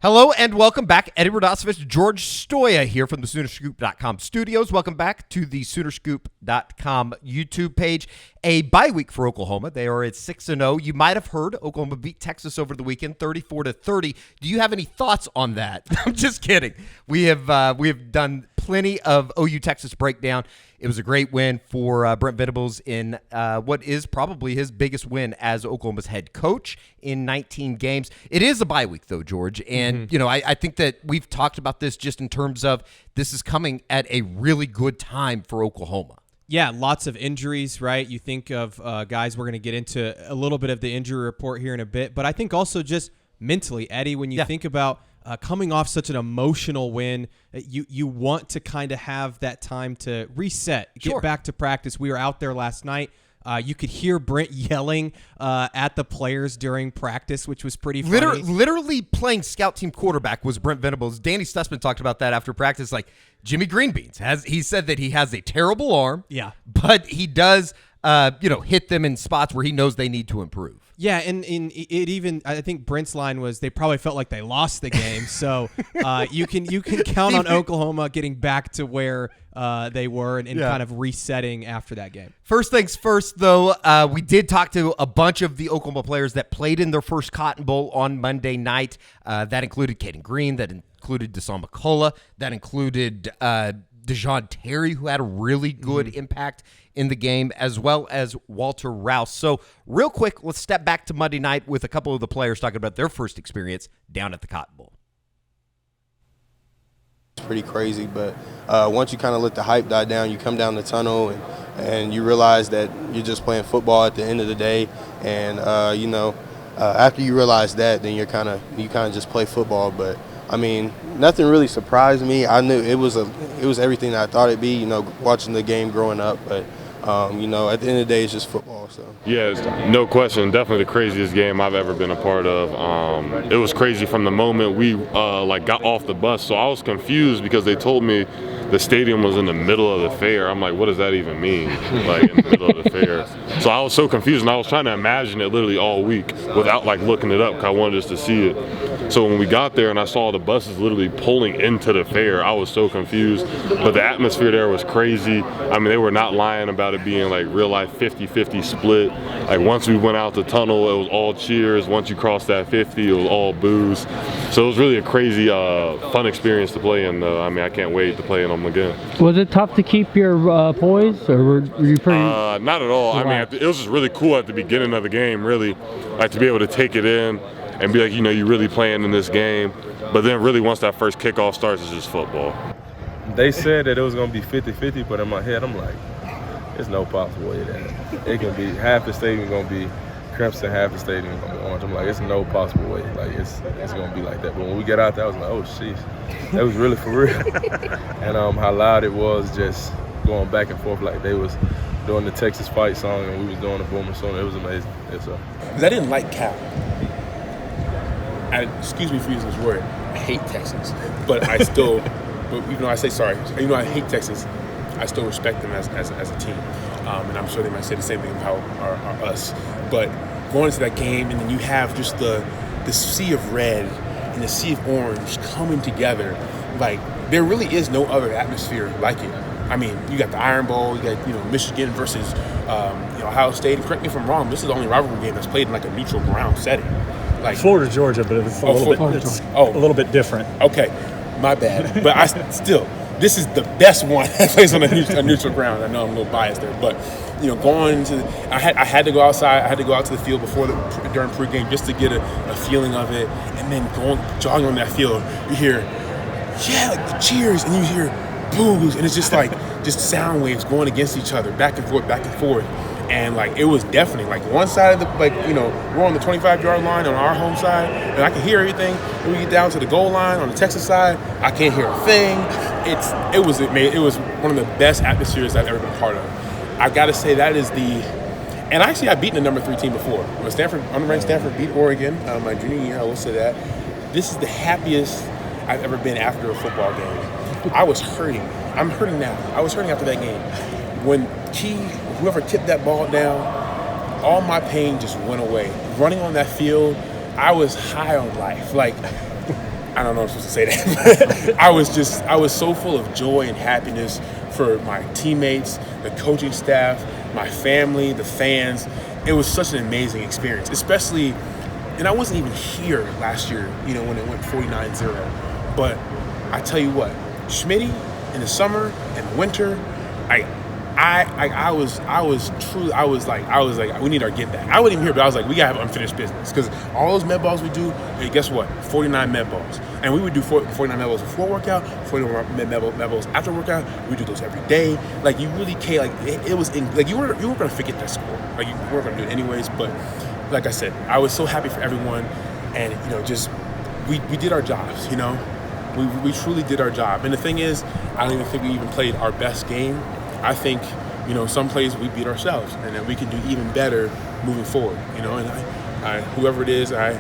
Hello and welcome back. Eddie Radosovich, George Stoya here from the Soonerscoop.com studios. Welcome back to the Soonerscoop.com YouTube page. A bye week for Oklahoma. They are at 6-0. You might have heard Oklahoma beat Texas over the weekend, 34-30. Do you have any thoughts on that? I'm just kidding. We have done plenty of OU Texas breakdown. It was a great win for Brent Venables in what is probably his biggest win as Oklahoma's head coach in 19 games. It is a bye week, though, George. And, you know, I think that we've talked about this just in terms of this is coming at a really good time for Oklahoma. Yeah, lots of injuries, right? You think of guys, we're going to get into a little bit of the injury report here in a bit. But I think also just mentally, Eddie, when you think about coming off such an emotional win, you want to kind of have that time to reset, get back to practice. We were out there last night. You could hear Brent yelling at the players during practice, which was pretty funny. Literally playing scout team quarterback was Brent Venables. Danny Stutsman talked about that after practice. Like Jimmy Greenbeans he said that he has a terrible arm, but he does hit them in spots where he knows they need to improve. Yeah, and it even, I think Brent's line was they probably felt like they lost the game. So you can count on Oklahoma getting back to where they were and kind of resetting after that game. First things first, though, we did talk to a bunch of the Oklahoma players that played in their first Cotton Bowl on Monday night. That included Caden Green, that included Deshaun McCullough, that included DeJohn Terry, who had a really good impact in the game, as well as Walter Rouse. So real quick, let's step back to Monday night with a couple of the players talking about their first experience down at the Cotton Bowl. It's pretty crazy, but once you kind of let the hype die down, you come down the tunnel and you realize that you're just playing football at the end of the day. And, after you realize that, then you kind of just play football. But, I mean, nothing really surprised me. I knew it was everything that I thought it'd be, watching the game growing up. But, at the end of the day, it's just football. So yeah, no question. Definitely the craziest game I've ever been a part of. It was crazy from the moment we got off the bus. So I was confused because they told me the stadium was in the middle of the fair. I'm like, what does that even mean? Like in the middle of the fair. So I was so confused, and I was trying to imagine it literally all week without looking it up because I wanted us to see it. So when we got there and I saw the buses literally pulling into the fair, I was so confused. But the atmosphere there was crazy. I mean, they were not lying about it being real life 50-50 split. Once we went out the tunnel, it was all cheers. Once you crossed that 50, it was all boos. So it was really a crazy, fun experience to play in. I can't wait to play in them again. Was it tough to keep your poise, or were you pretty? Not at all. Relaxed? It was just really cool at the beginning of the game, really, to be able to take it in and be you're really playing in this game. But then really once that first kickoff starts, it's just football. They said that it was going to be 50-50, but in my head, I'm like, there's no possible way that it can be. Half the stadium going to be crimson, half the stadium going to be orange. I'm like, it's no possible way. It's going to be like that. But when we got out there, I was like, oh, sheesh. That was really for real. And how loud it was, just going back and forth like they was doing the Texas fight song and we was doing the Boomer song. It was amazing. I didn't like Cal. Excuse me for using this word. I hate Texas, but I still, even though I say sorry, even though I hate Texas, I still respect them as a team. And I'm sure they might say the same thing about us. But going into that game, and then you have just the sea of red and the sea of orange coming together, there really is no other atmosphere like it. I mean, you got the Iron Bowl, you got Michigan versus Ohio State. And correct me if I'm wrong, this is the only rivalry game that's played in a neutral ground setting. Florida, Georgia, but it's a little bit different. Okay, my bad. But this is the best one that plays on a neutral ground. I know I'm a little biased there, but going to, I had to go outside. I had to go out to the field during pregame just to get a feeling of it, and then jogging on that field, you hear the cheers, and you hear boos, and it's just just sound waves going against each other, back and forth. And it was definitely one side of the we're on the 25-yard line on our home side, and I can hear everything. When we get down to the goal line on the Texas side, I can't hear a thing. It was one of the best atmospheres I've ever been part of. I got to say that is and actually I've beaten the number 3 team before. When unranked Stanford beat Oregon my junior year, I will say that. This is the happiest I've ever been after a football game. I was hurting. I'm hurting now. I was hurting after that game. When whoever tipped that ball down, all my pain just went away. Running on that field, I was high on life. I don't know if I'm supposed to say that, but I was so full of joy and happiness for my teammates, the coaching staff, my family, the fans. It was such an amazing experience, especially, and I wasn't even here last year, when it went 49-0. But I tell you what, Schmitty in the summer and the winter, I was like, we need our get back. I wasn't even here, but I was like, we gotta have unfinished business, because all those med balls we do, hey, guess what? 49 med balls, and we would do 49 med balls before workout, 49 med balls after workout. We do those every day. Like, you really can't. Like, it was like you weren't gonna forget that score. Like, you weren't gonna do it anyways. But like I said, I was so happy for everyone, and just we did our jobs. We truly did our job. And the thing is, I don't even think we even played our best game. I think, some plays we beat ourselves, and that we can do even better moving forward. And I whoever it is, I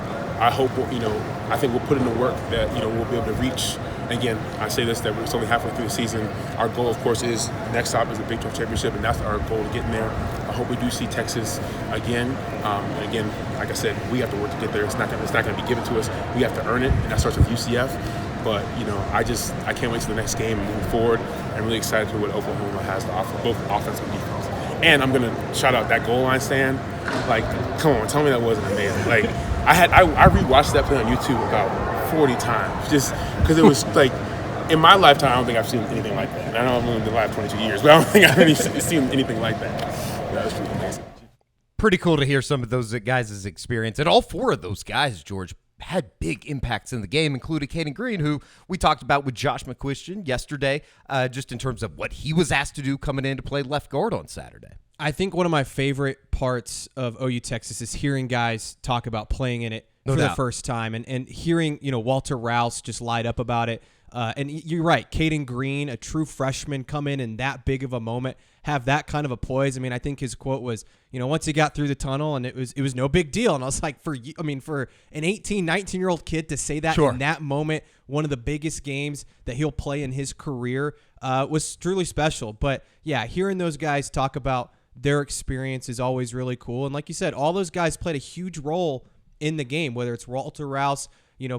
hope, I think we'll put in the work that, we'll be able to reach. Again, I say this, that we're only halfway through the season. Our goal, of course, is next stop is the Big 12 championship, and that's our goal to get in there. I hope we do see Texas again. And again, like I said, we have to work to get there. It's not going to be given to us. We have to earn it, and that starts with UCF. But, I can't wait to the next game and moving forward. I'm really excited for what Oklahoma has to offer, both offense and defense. And I'm going to shout out that goal line stand. Like, come on, tell me that wasn't amazing. Like, I rewatched that play on YouTube about 40 times, just because it was like, in my lifetime, I don't think I've seen anything like that. And I know I've lived the last 22 years, but I don't think I've really seen anything like that. That was pretty amazing. Pretty cool to hear some of those guys' experience. And all four of those guys, George, had big impacts in the game, including Caden Green, who we talked about with Josh McCuistion yesterday, just in terms of what he was asked to do coming in to play left guard on Saturday. I think one of my favorite parts of OU Texas is hearing guys talk about playing in it for the first time, and hearing Walter Rouse just light up about it. And you're right, Caden Green, a true freshman, come in that big of a moment, have that kind of a poise. I mean, I think his quote was, once he got through the tunnel, and it was no big deal. And I was like, for an 18, 19-year-old kid to say that in that moment, one of the biggest games that he'll play in his career, was truly special. But yeah, hearing those guys talk about their experience is always really cool. And like you said, all those guys played a huge role in the game, whether it's Walter Rouse,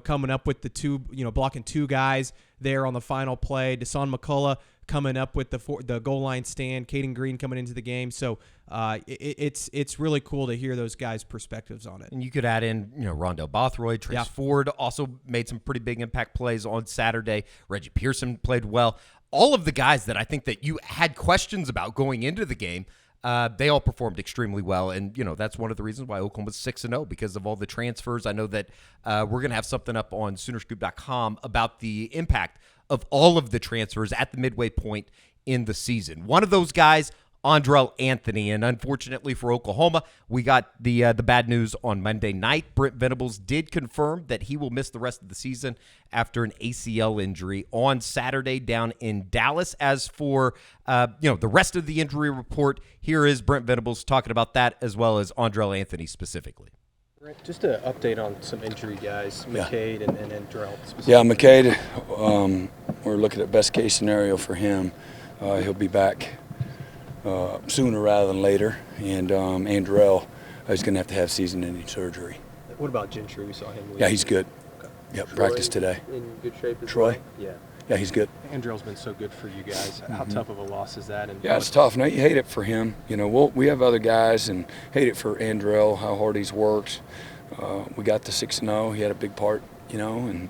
coming up with the two, blocking two guys there on the final play, Deshaun McCullough coming up with the goal line stand, Caden Green coming into the game. So it's really cool to hear those guys' perspectives on it. And you could add in, Rondell Bothroyd, Trace Ford also made some pretty big impact plays on Saturday. Reggie Pearson played well. All of the guys that I think that you had questions about going into the game, they all performed extremely well, and that's one of the reasons why Oklahoma's 6-0, because of all the transfers. I know that we're going to have something up on Soonerscoop.com about the impact of all of the transfers at the midway point in the season. One of those guys, Andrell Anthony, and unfortunately for Oklahoma, we got the bad news on Monday night. Brent Venables did confirm that he will miss the rest of the season after an ACL injury on Saturday down in Dallas. As for the rest of the injury report, here is Brent Venables talking about that, as well as Andrell Anthony specifically. Just an update on some injury guys, McCade and Andrell specifically. Yeah, McCade, we're looking at best case scenario for him. He'll be back sooner rather than later, and Andrell is going to have season-ending surgery. What about Gentry? We saw him leave. Yeah, he's good. Okay. Yep, Troy practiced today. In good shape as Troy? well? Yeah. Yeah, he's good. Andrell's been so good for you guys. How tough of a loss is that? And yeah, it's tough. No, you hate it for him. We have other guys, and hate it for Andrell, how hard he's worked. We got the 6-0. He had a big part, and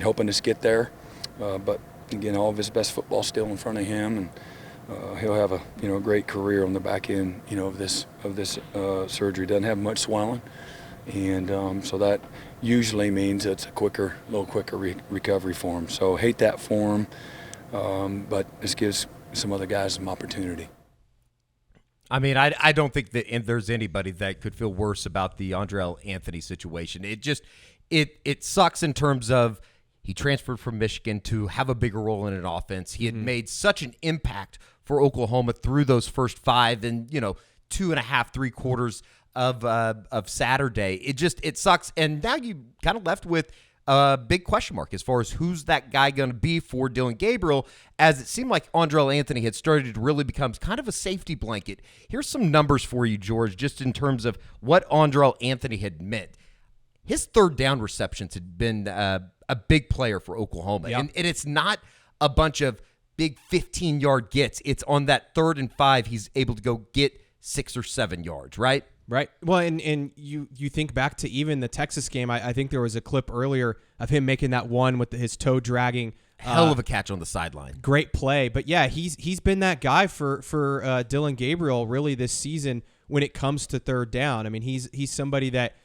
helping us get there. But again, all of his best football still in front of him, and he'll have a great career on the back end of this surgery. Doesn't have much swelling, and so that usually means it's a little quicker recovery for him. So hate that for him, but this gives some other guys some opportunity. I mean, I don't think that there's anybody that could feel worse about the Andrell Anthony situation. It sucks in terms of he transferred from Michigan to have a bigger role in an offense. He had made such an impact for Oklahoma through those first 5 and 2.5, 3 quarters of Saturday. It sucks, and now you kind of left with a big question mark as far as who's that guy going to be for Dylan Gabriel, as it seemed like Andrell Anthony had started to really become kind of a safety blanket. Here's some numbers for you, George, just in terms of what Andrell Anthony had meant. His third down receptions had been a a big player for Oklahoma. Yep. And it's not a bunch of big 15-yard gets. It's on that 3rd and 5, he's able to go get 6 or 7 yards, right? Right. Well, and you think back to even the Texas game. I think there was a clip earlier of him making that one with his toe dragging. Hell of a catch on the sideline. Great play. But, yeah, he's been that guy for Dillon Gabriel really this season when it comes to third down. I mean, he's somebody that,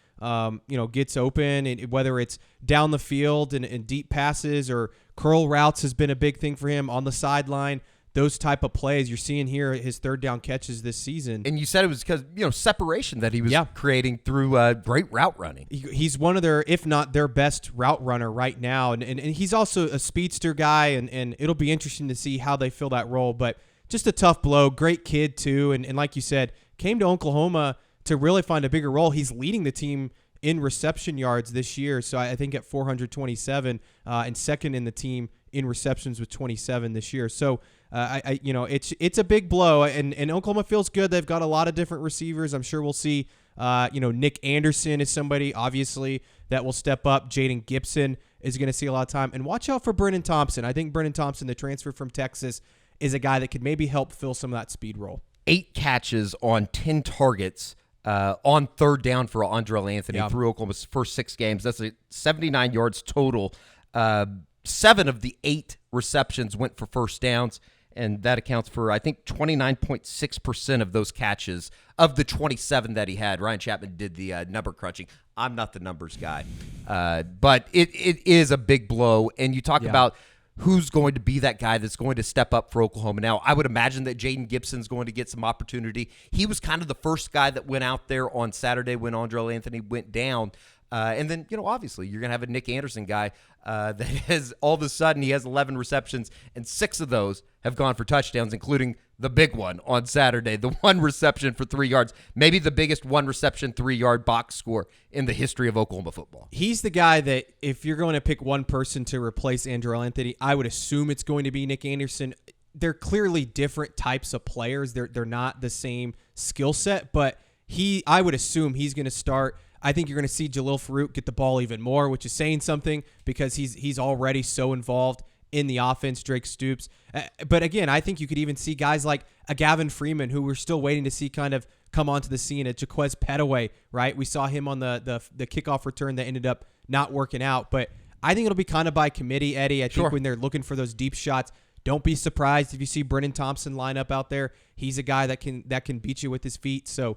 gets open, and whether it's down the field and deep passes or curl routes has been a big thing for him on the sideline. Those type of plays you're seeing here, his third down catches this season. And you said it was because, separation that he was creating through great route running. He's one of their, if not their best route runner right now. And he's also a speedster guy, and it'll be interesting to see how they fill that role. But just a tough blow. Great kid, too. And like you said, came to Oklahoma to really find a bigger role. He's leading the team in reception yards this year. So I think at 427 and second in the team in receptions with 27 this year. So it's a big blow, and Oklahoma feels good. They've got a lot of different receivers. I'm sure we'll see, Nick Anderson is somebody, obviously, that will step up. Jaden Gibson is going to see a lot of time. And watch out for Brennan Thompson. I think Brennan Thompson, the transfer from Texas, is a guy that could maybe help fill some of that speed role. 8 catches on 10 targets on third down for Andrell Anthony through Oklahoma's first 6 games. That's 79 yards total. 7 of the 8 receptions went for first downs, and that accounts for, I think, 29.6% of those catches of the 27 that he had. Ryan Chapman did the number crunching. I'm not the numbers guy, but it is a big blow, and you talk about who's going to be that guy that's going to step up for Oklahoma. Now, I would imagine that Jaden Gibson's going to get some opportunity. He was kind of the first guy that went out there on Saturday when Andrell Anthony went down. And then, obviously, you're going to have a Nick Anderson guy that has, all of a sudden, he has 11 receptions, and 6 of those have gone for touchdowns, including the big one on Saturday, the 1 reception for 3 yards, maybe the biggest 1 reception, 3-yard box score in the history of Oklahoma football. He's the guy that if you're going to pick one person to replace Andrell Anthony, I would assume it's going to be Nick Anderson. They're clearly different types of players. They're not the same skill set, but I would assume he's going to start. I think you're going to see Jalil Farouk get the ball even more, which is saying something because he's already so involved in the offense, Drake Stoops. But again, I think you could even see guys like a Gavin Freeman, who we're still waiting to see kind of come onto the scene, at Jaquez Petaway, right? We saw him on the kickoff return that ended up not working out. But I think it'll be kind of by committee, Eddie. I think when they're looking for those deep shots, don't be surprised if you see Brennan Thompson line up out there. He's a guy that can beat you with his feet. So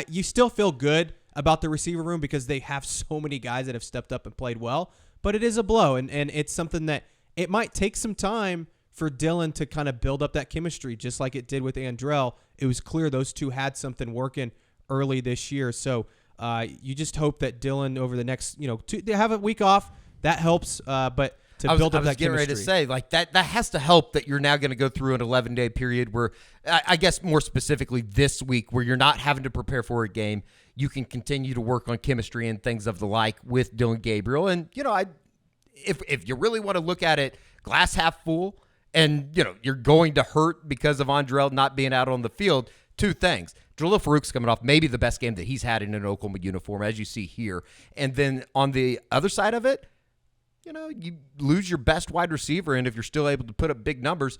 you still feel good about the receiver room because they have so many guys that have stepped up and played well. But it is a blow, and it's something that it might take some time for Dillon to kind of build up that chemistry, just like it did with Andrell. It was clear those two had something working early this year. So you just hope that Dillon over the next, they have a week off. That helps, but to build up that chemistry. I was getting ready to say, like, that has to help that you're now going to go through an 11-day period where, I guess more specifically this week, where you're not having to prepare for a game. You can continue to work on chemistry and things of the like with Dillon Gabriel. And, if you really want to look at it glass half full and, you're going to hurt because of Andrell not being out on the field, 2 things. Jalil Farouk's coming off maybe the best game that he's had in an Oklahoma uniform, as you see here. And then on the other side of it, you lose your best wide receiver, and if you're still able to put up big numbers,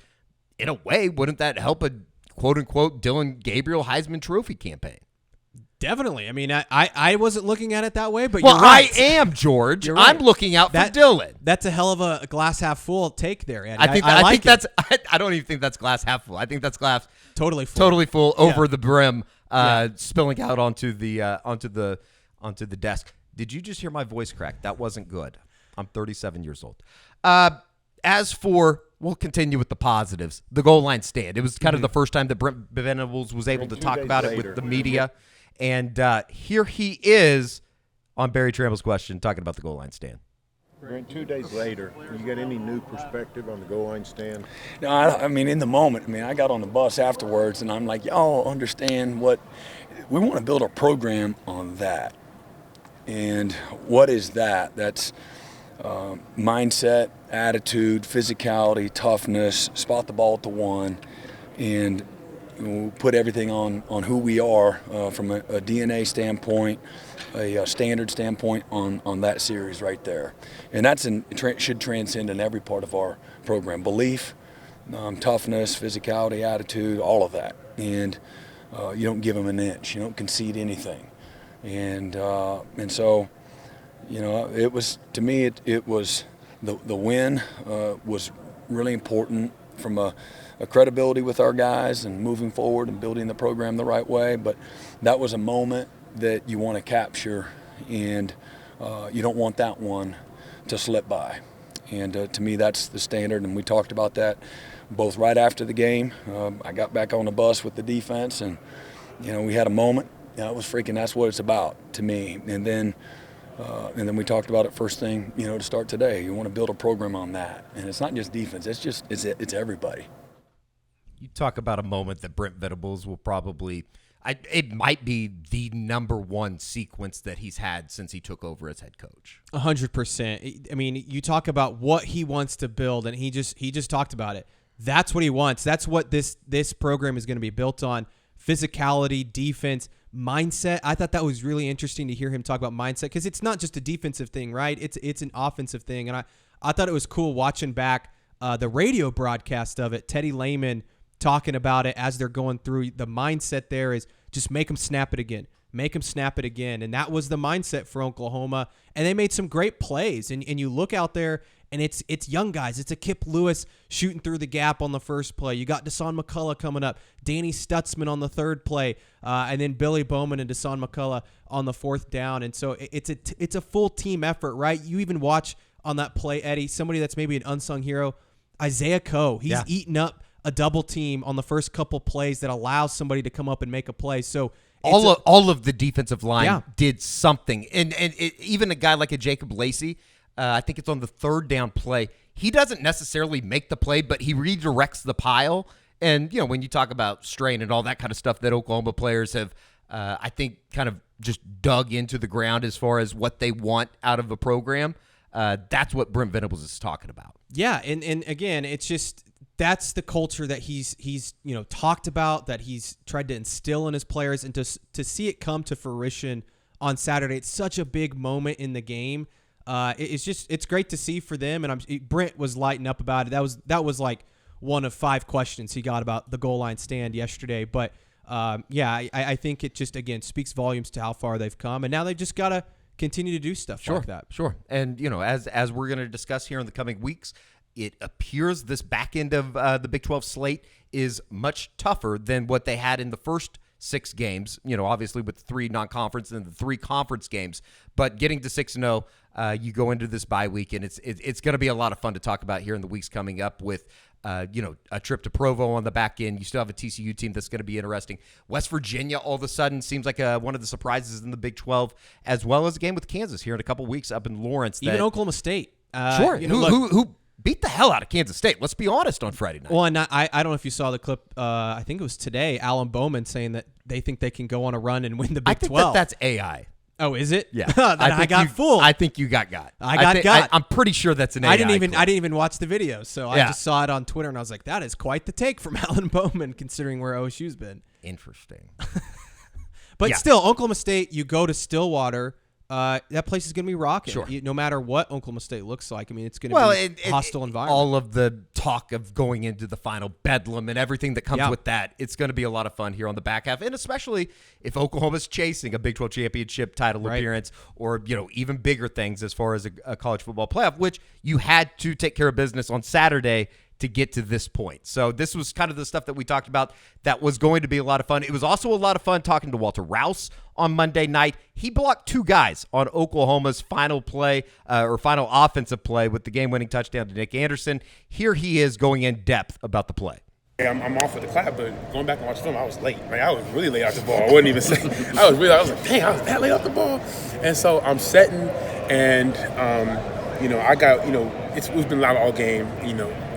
in a way, wouldn't that help a quote-unquote Dillon Gabriel Heisman Trophy campaign? Definitely. I mean, I wasn't looking at it that way, but you're right. I am, George. You're right. I'm looking out for Dillon. That's a hell of a glass half full take there, Eddie. I think that's. I don't even think that's glass half full. I think that's glass totally full over the brim, spilling out onto the desk. Did you just hear my voice crack? That wasn't good. I'm 37 years old. As for, we'll continue with the positives. The goal line stand. It was kind of the first time that Brent Venables was able to talk about it with the media. And here he is on Barry Trammell's question talking about the goal line stand. Brent, 2 days later, you got any new perspective on the goal line stand? No, I mean, in the moment, I got on the bus afterwards, and I'm like, y'all understand what – we want to build a program on that. And what is that? That's mindset, attitude, physicality, toughness, spot the ball at the one. And put everything on who we are from a DNA standpoint, a standard standpoint on that series right there. And should transcend in every part of our program. Belief, toughness, physicality, attitude, all of that. And you don't give them an inch. You don't concede anything. And so, it was, to me, it was the win was really important from a credibility with our guys and moving forward and building the program the right way. But that was a moment that you want to capture, and you don't want that one to slip by. And to me, that's the standard, and we talked about that both right after the game. I got back on the bus with the defense, and we had a moment. It was freaking. That's what it's about to me. And then we talked about it first thing, to start today. You want to build a program on that, and it's not just defense. It's everybody. You talk about a moment that Brent Venables will probably. It might be the number one sequence that he's had since he took over as head coach. 100%. I mean, you talk about what he wants to build, and he just talked about it. That's what he wants. That's what this program is going to be built on: physicality, defense, mindset. I thought that was really interesting to hear him talk about mindset, because it's not just a defensive thing, right? It's an offensive thing, and I thought it was cool watching back the radio broadcast of it. Teddy Lehman talking about it as they're going through. The mindset there is just make them snap it again. Make them snap it again. And that was the mindset for Oklahoma. And they made some great plays. And you look out there, and it's young guys. It's a Kip Lewis shooting through the gap on the first play. You got Dasan McCullough coming up. Danny Stutsman on the third play. And then Billy Bowman and Dasan McCullough on the fourth down. And so it's a full team effort, right? You even watch on that play, Eddie, somebody that's maybe an unsung hero, Isaiah Coe. He's eating up a double team on the first couple plays that allows somebody to come up and make a play. So all of the defensive line did something, and even a guy like a Jacob Lacey, I think it's on the third down play. He doesn't necessarily make the play, but he redirects the pile. And when you talk about strain and all that kind of stuff that Oklahoma players have, I think, kind of just dug into the ground as far as what they want out of a program. That's what Brent Venables is talking about. Yeah, and again, it's just. That's the culture that he's talked about, that he's tried to instill in his players, and to see it come to fruition on Saturday. It's such a big moment in the game. It's great to see for them, and Brent was lighting up about it. That was like one of 5 questions he got about the goal line stand yesterday. But I think it just again speaks volumes to how far they've come, and now they've just got to continue to do stuff like that. Sure, and as we're going to discuss here in the coming weeks. It appears this back end of the Big 12 slate is much tougher than what they had in the first 6 games, obviously with the 3 non-conference and the 3 conference games. But getting to 6-0, you go into this bye week, and it's going to be a lot of fun to talk about here in the weeks coming up with, a trip to Provo on the back end. You still have a TCU team that's going to be interesting. West Virginia all of a sudden seems like one of the surprises in the Big 12, as well as a game with Kansas here in a couple weeks up in Lawrence. Even Oklahoma State. Sure. Who beat the hell out of Kansas State. Let's be honest on Friday night. Well, and I don't know if you saw the clip. I think it was today. Alan Bowman saying that they think they can go on a run and win the Big 12. I think that's AI. Oh, is it? Yeah. I got fooled. I think you got. I got. I'm pretty sure that's an AI. I didn't even watch the video, so I just saw it on Twitter, and I was like, that is quite the take from Alan Bowman, considering where OSU's been. Interesting. But still, Oklahoma State. You go to Stillwater. That place is going to be rocking. Sure. No matter what Oklahoma State looks like. I mean, it's going to be a hostile environment. All of the talk of going into the final bedlam and everything that comes with that, it's going to be a lot of fun here on the back half, and especially if Oklahoma's chasing a Big 12 championship title appearance, or even bigger things as far as a college football playoff, which you had to take care of business on Saturday to get to this point. So this was kind of the stuff that we talked about that was going to be a lot of fun. It was also a lot of fun talking to Walter Rouse on Monday night. He blocked 2 guys on Oklahoma's final play or final offensive play with the game-winning touchdown to Nick Anderson. Here he is going in depth about the play. I'm off with the clap, but going back and watch the film, I was late. Like, I was really late off the ball. I wouldn't even say. I was like, dang, I was that late off the ball. And so I'm setting, and I got, it's been a lot all game,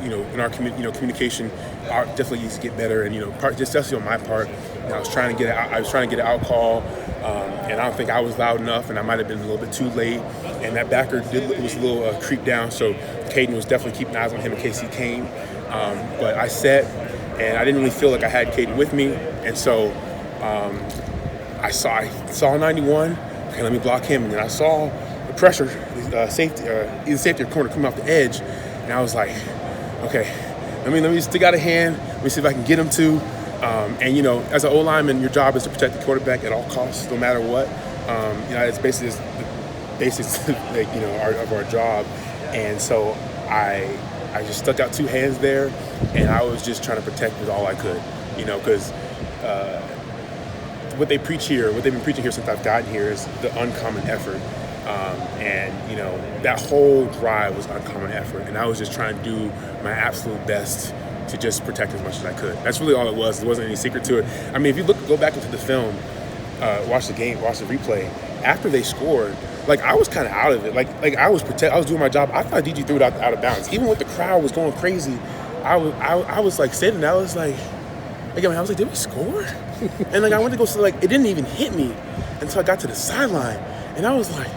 in our communication, definitely needs to get better, and just especially on my part, I was trying to get an out call, and I don't think I was loud enough, and I might have been a little bit too late, and that backer was a little creeped down, so Caden was definitely keeping eyes on him in case he came, but I set, and I didn't really feel like I had Caden with me, and so I saw 91. Okay, let me block him, and then I saw the pressure, safety, either safety or corner coming off the edge, and I was like, okay, let me stick out a hand. Let me see if I can get him to. And as an O-lineman, your job is to protect the quarterback at all costs, no matter what. It's basically the basics, of our job. And so I just stuck out two hands there, and I was just trying to protect with all I could, because what they've been preaching here since I've gotten here is the uncommon effort. That whole drive was uncommon effort, and I was just trying to do my absolute best to just protect as much as I could. That's really all it was. There wasn't any secret to it. I mean, if you go back into the film, watch the replay, after they scored, I was kind of out of it. I was doing my job. I thought DG threw it out of bounds. Even when the crowd was going crazy, I was sitting there. I was like, did we score? And I went to go, it didn't even hit me until I got to the sideline, and I was like,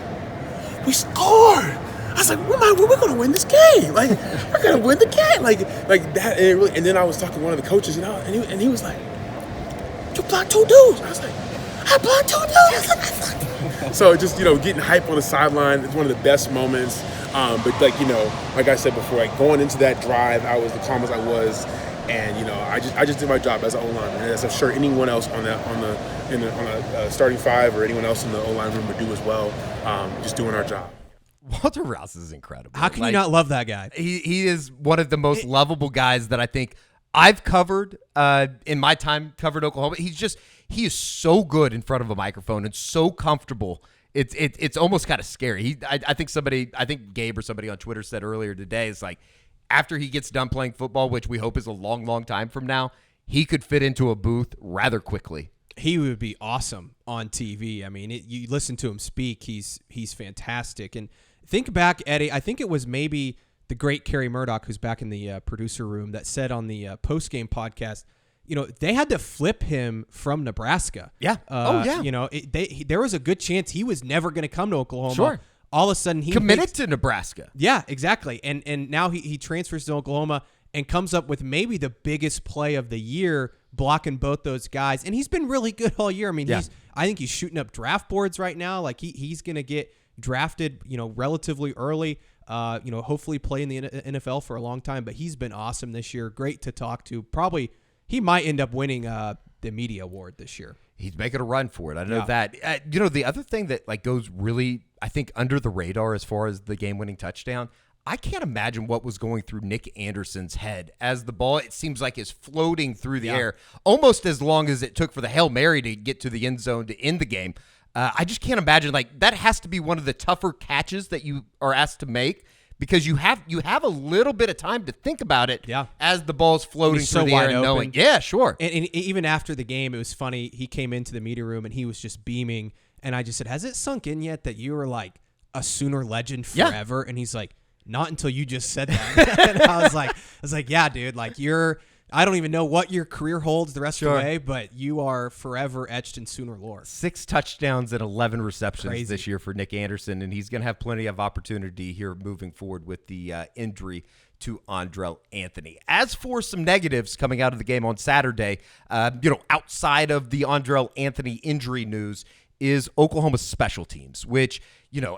we scored. I was like, we're going to win this game. We're going to win the game. That. And then I was talking to one of the coaches, and he was like, you blocked 2 dudes. I was like, I blocked 2 dudes. So just, getting hype on the sideline, it's one of the best moments. But like I said before, going into that drive, I was the calmest I was. And, I just did my job as an O-lineman. And as I'm sure anyone else on the starting five or anyone else in the O-line room would do as well, just doing our job. Walter Rouse is incredible. How can you not love that guy? He is one of the most lovable guys that I think I've covered in my time covered Oklahoma. He is so good in front of a microphone and so comfortable. It's almost kind of scary. I think Gabe or somebody on Twitter said earlier today, it's like after he gets done playing football, which we hope is a long, long time from now, he could fit into a booth rather quickly. He would be awesome on TV. I mean, you listen to him speak, he's fantastic. And think back, Eddie, I think it was maybe the great Kerry Murdoch, who's back in the producer room, that said on the post-game podcast, they had to flip him from Nebraska. Yeah. There was a good chance he was never going to come to Oklahoma. Sure. All of a sudden, he committed to Nebraska. Yeah, exactly. And now he transfers to Oklahoma and comes up with maybe the biggest play of the year, blocking both those guys. And he's been really good all year. I mean, I think he's shooting up draft boards right now. He's going to get drafted, relatively early. Hopefully play in the NFL for a long time. But he's been awesome this year. Great to talk to. Probably he might end up winning the media award this year. He's making a run for it. I know that. The other thing that goes really, I think, under the radar as far as the game-winning touchdown, I can't imagine what was going through Nick Anderson's head as the ball, it seems like, is floating through the air almost as long as it took for the Hail Mary to get to the end zone to end the game. I just can't imagine. That has to be one of the tougher catches that you are asked to make, because you have a little bit of time to think about it as the ball's floating through the air and knowing. Yeah, sure. And even after the game, it was funny. He came into the media room and he was just beaming. And I just said, has it sunk in yet that you were like a Sooner legend forever? And he's like, not until you just said that. And I was like, yeah, dude, I don't even know what your career holds the rest of the way, but you are forever etched in Sooner lore. 6 touchdowns and 11 receptions this year for Nick Anderson, and he's going to have plenty of opportunity here moving forward with the injury to Andrell Anthony. As for some negatives coming out of the game on Saturday, outside of the Andrell Anthony injury news, is Oklahoma's special teams, which,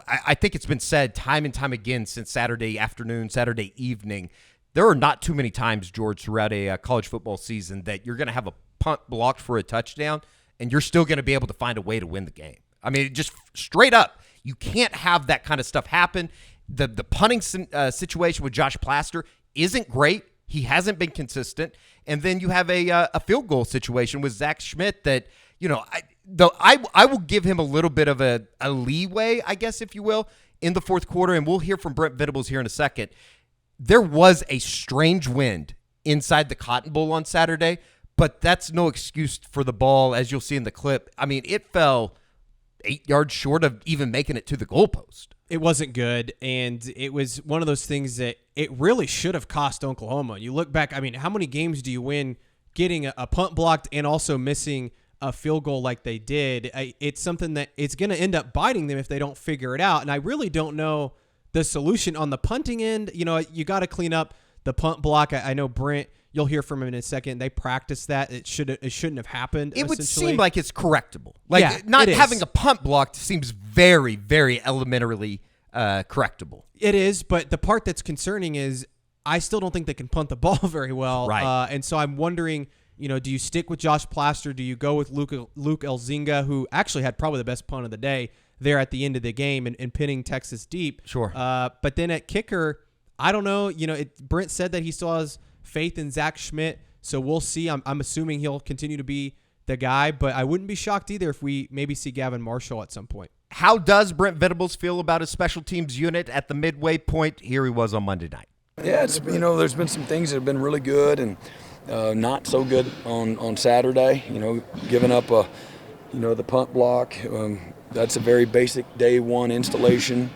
I think it's been said time and time again since Saturday afternoon, Saturday evening. There are not too many times, George, throughout a college football season that you're going to have a punt blocked for a touchdown and you're still going to be able to find a way to win the game. I mean, just straight up, you can't have that kind of stuff happen. The punting situation with Josh Plaster isn't great. He hasn't been consistent. And then you have a field goal situation with Zach Schmidt that, I will give him a little bit of a leeway, I guess, if you will, in the fourth quarter. And we'll hear from Brent Venables here in a second. There was a strange wind inside the Cotton Bowl on Saturday, but that's no excuse for the ball, as you'll see in the clip. I mean, it fell 8 yards short of even making it to the goalpost. It wasn't good, and it was one of those things that it really should have cost Oklahoma. You look back, I mean, how many games do you win getting a punt blocked and also missing a field goal like they did? It's something that it's going to end up biting them if they don't figure it out, and I really don't know the solution on the punting end. You got to clean up the punt block. I know, Brent, You'll hear from him in a second. They practiced that. It shouldn't have happened. It would essentially. seem like it's correctable. Like Yeah, not it is. having a punt blocked seems very, very elementarily correctable. It is, but the part that's concerning is I still don't think they can punt the ball very well. Right. And so I'm wondering, do you stick with Josh Plaster? Do you go with Luke Elzinga, who actually had probably the best punt of the day there at the end of the game and pinning Texas deep? Sure. But then at kicker, I don't know. Brent said that he still has faith in Zach Schmidt, so we'll see. I'm assuming he'll continue to be the guy, but I wouldn't be shocked either if we maybe see Gavin Marshall at some point. How does Brent Venables feel about his special teams unit at the midway point? Here he was on Monday night. Yeah, it's there's been some things that have been really good and not so good on Saturday. Giving up the punt block. That's a very basic day one installation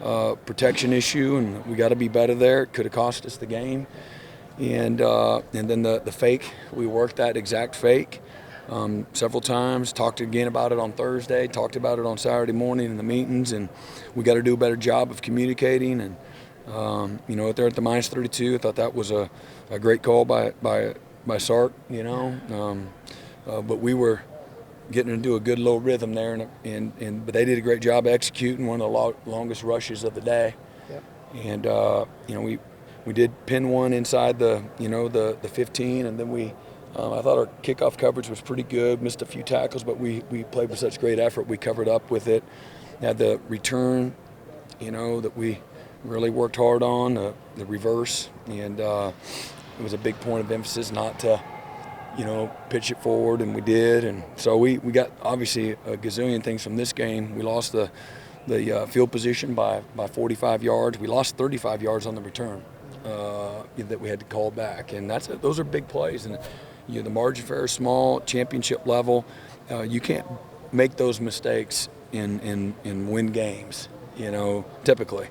protection issue, and we got to be better there. It could have cost us the game. And then the fake, we worked that exact fake several times, talked again about it on Thursday, talked about it on Saturday morning in the meetings, and we got to do a better job of communicating. And there at the minus 32, I thought that was a great call by Sark, but we were getting into a good little rhythm there, but they did a great job executing one of the longest rushes of the day. Yep. And we did pin one inside the 15, and then I thought our kickoff coverage was pretty good. Missed a few tackles, but we played with such great effort. We covered up with it. Had the return, that we really worked hard on, the reverse, and it was a big point of emphasis not to, pitch it forward, and we did. And so we got obviously a gazillion things from this game. We lost the field position by 45 yards. We lost 35 yards on the return that we had to call back, and those are big plays. And the margin for error is small, championship level. You can't make those mistakes and win games, typically.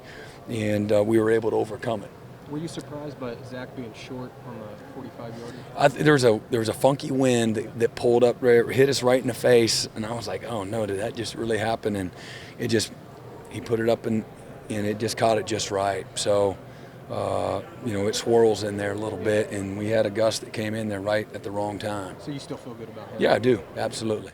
And we were able to overcome it. Were you surprised by Zach being short on the 45-yarder? There was a funky wind that pulled up, hit us right in the face, and I was like, oh no, did that just really happen? And he put it up and it just caught it just right. So, it swirls in there a little bit, and we had a gust that came in there right at the wrong time. So you still feel good about it? Yeah, I do, absolutely.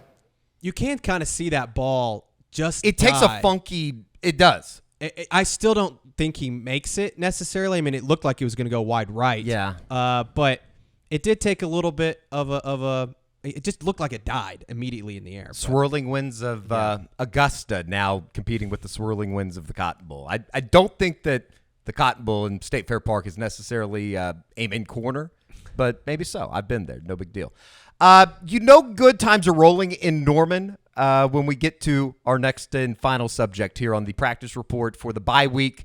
You can kind of see that ball just It takes a funky – it does. I still don't think he makes it necessarily. I mean, it looked like he was going to go wide right. Yeah. But it did take a little bit of a it just looked like it died immediately in the air. Swirling winds of Augusta now competing with the swirling winds of the Cotton Bowl. I don't think that the Cotton Bowl in State Fair Park is necessarily aim-in corner, but maybe so. I've been there. No big deal. Good times are rolling in Norman when we get to our next and final subject here on the practice report for the bye week,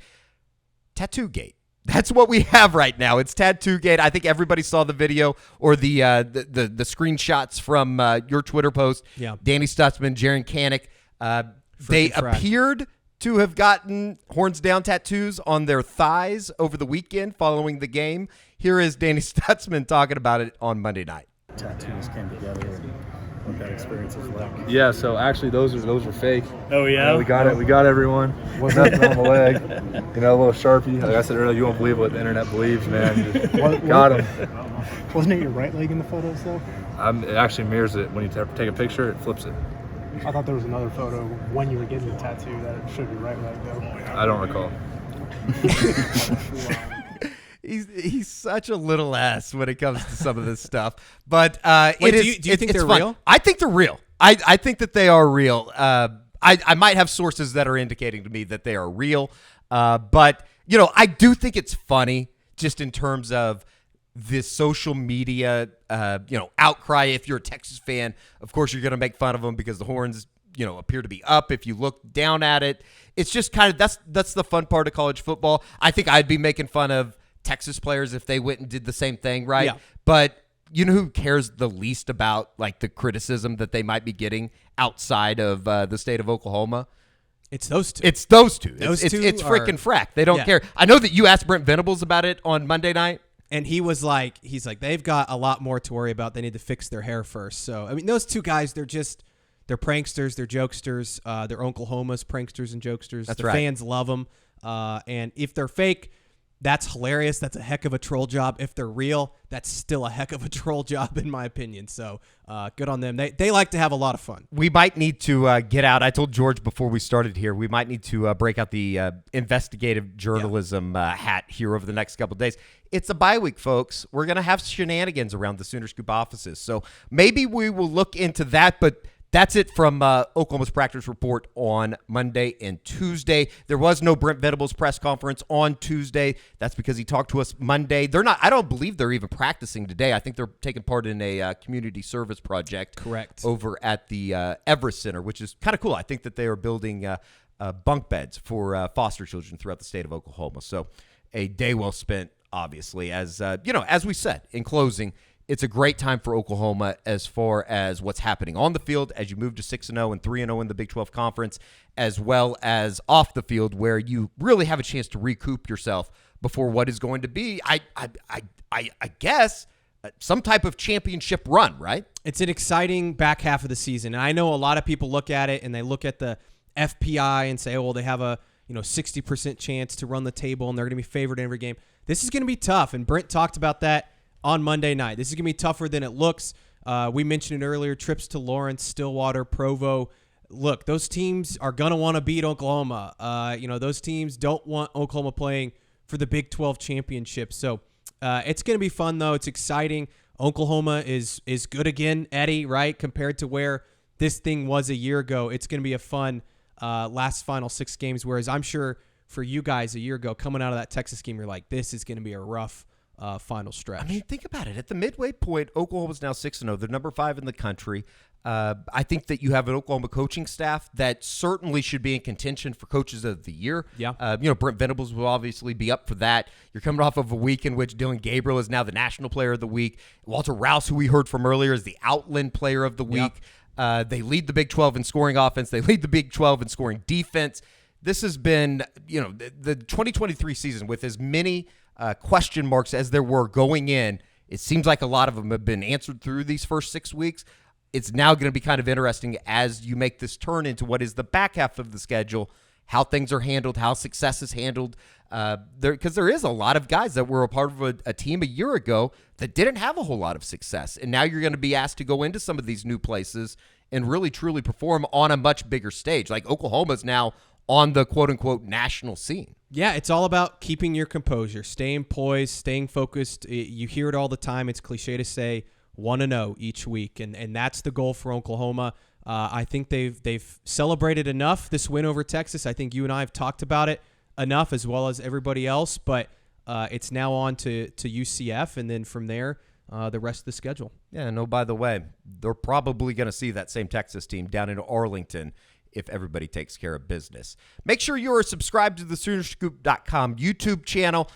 Tattoo Gate. That's what we have right now. It's Tattoo Gate. I think everybody saw the video or the screenshots from your Twitter post. Yeah. Danny Stutsman, Jaron Kanik. They appeared to have gotten horns down tattoos on their thighs over the weekend following the game. Here is Danny Stutsman talking about it on Monday night. Tattoos came together and what that experience was like. Yeah, so actually those were fake. Oh yeah? We got it. We got everyone. Nothing on the leg. A little Sharpie. Like I said earlier, you won't believe what the internet believes, man. Got them. Wasn't it your right leg in the photos though? It actually mirrors it. When you take a picture, it flips it. I thought there was another photo when you were getting the tattoo that showed your right leg though. I don't recall. He's such a little ass when it comes to some of this stuff. But Wait, do you think they're real? I think they're real. I think that they are real. I might have sources that are indicating to me that they are real. But, I do think it's funny just in terms of this social media, outcry. If you're a Texas fan, of course, you're going to make fun of them because the horns, appear to be up. If you look down at it, it's just kind of that's the fun part of college football. I think I'd be making fun of Texas players if they went and did the same thing, right? Yeah. But you know who cares the least about like the criticism that they might be getting outside of the state of Oklahoma? It's those two. It's those two. Those it's two it's are- freaking frack. They don't care. I know that you asked Brent Venables about it on Monday night. And he's like, they've got a lot more to worry about. They need to fix their hair first. So, I mean, those two guys, they're pranksters, they're jokesters. They're Oklahoma's pranksters and jokesters. That's the right. fans love them. And if they're fake, That's hilarious. That's a heck of a troll job. If they're real, that's still a heck of a troll job in my opinion. So good on them. They like to have a lot of fun. We might need to get out. I told George before we started here, we might need to break out the investigative journalism hat here over the next couple of days. It's a bye week, folks. We're going to have shenanigans around the Sooner Scoop offices. So maybe we will look into that, but that's it from Oklahoma's practice report on Monday and Tuesday. There was no Brent Venables press conference on Tuesday. That's because he talked to us Monday. They're not. I don't believe they're even practicing today. I think they're taking part in a community service project. Correct. Over at the Everest Center, which is kind of cool. I think that they are building bunk beds for foster children throughout the state of Oklahoma. So a day well spent, obviously. As as we said in closing, it's a great time for Oklahoma as far as what's happening on the field as you move to 6-0 and 3-0 in the Big 12 Conference, as well as off the field where you really have a chance to recoup yourself before what is going to be, I guess, some type of championship run, right? It's an exciting back half of the season. And I know a lot of people look at it and they look at the FPI and say, oh, well, they have a 60% chance to run the table and they're going to be favored in every game. This is going to be tough. And Brent talked about that on Monday night. This is going to be tougher than it looks. We mentioned it earlier, trips to Lawrence, Stillwater, Provo. Look, those teams are going to want to beat Oklahoma. Those teams don't want Oklahoma playing for the Big 12 championship. So it's going to be fun, though. It's exciting. Oklahoma is good again, Eddie, right? Compared to where this thing was a year ago. It's going to be a fun last final 6 games, whereas I'm sure for you guys a year ago, coming out of that Texas game, you're like, this is going to be a rough final stretch. I mean, think about it. At the midway point, Oklahoma's now 6-0. They're number 5 in the country. I think that you have an Oklahoma coaching staff that certainly should be in contention for coaches of the year. Yeah. Brent Venables will obviously be up for that. You're coming off of a week in which Dylan Gabriel is now the National Player of the Week. Walter Rouse, who we heard from earlier, is the Outland Player of the Week. They lead the Big 12 in scoring offense. They lead the Big 12 in scoring defense. This has been, the 2023 season with as many question marks as there were going in. It seems like a lot of them have been answered through these first 6 weeks. It's now going to be kind of interesting as you make this turn into what is the back half of the schedule, how things are handled, how success is handled. Because there is a lot of guys that were a part of a team a year ago that didn't have a whole lot of success. And now you're going to be asked to go into some of these new places and really, truly perform on a much bigger stage. Like Oklahoma's now on the quote-unquote national scene. Yeah, it's all about keeping your composure, staying poised, staying focused. You hear it all the time. It's cliche to say 1-0 each week, and that's the goal for Oklahoma. I think they've celebrated enough this win over Texas. I think you and I have talked about it enough, as well as everybody else, but it's now on to UCF, and then from there, the rest of the schedule. Yeah, no, by the way, they're probably going to see that same Texas team down in Arlington if everybody takes care of business. Make sure you are subscribed to the Soonerscoop.com YouTube channel.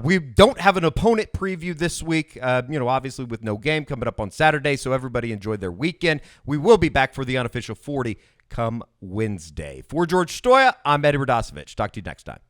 We don't have an opponent preview this week, obviously with no game coming up on Saturday, so everybody enjoyed their weekend. We will be back for the unofficial 40 come Wednesday. For George Stoya, I'm Eddie Radosevich. Talk to you next time.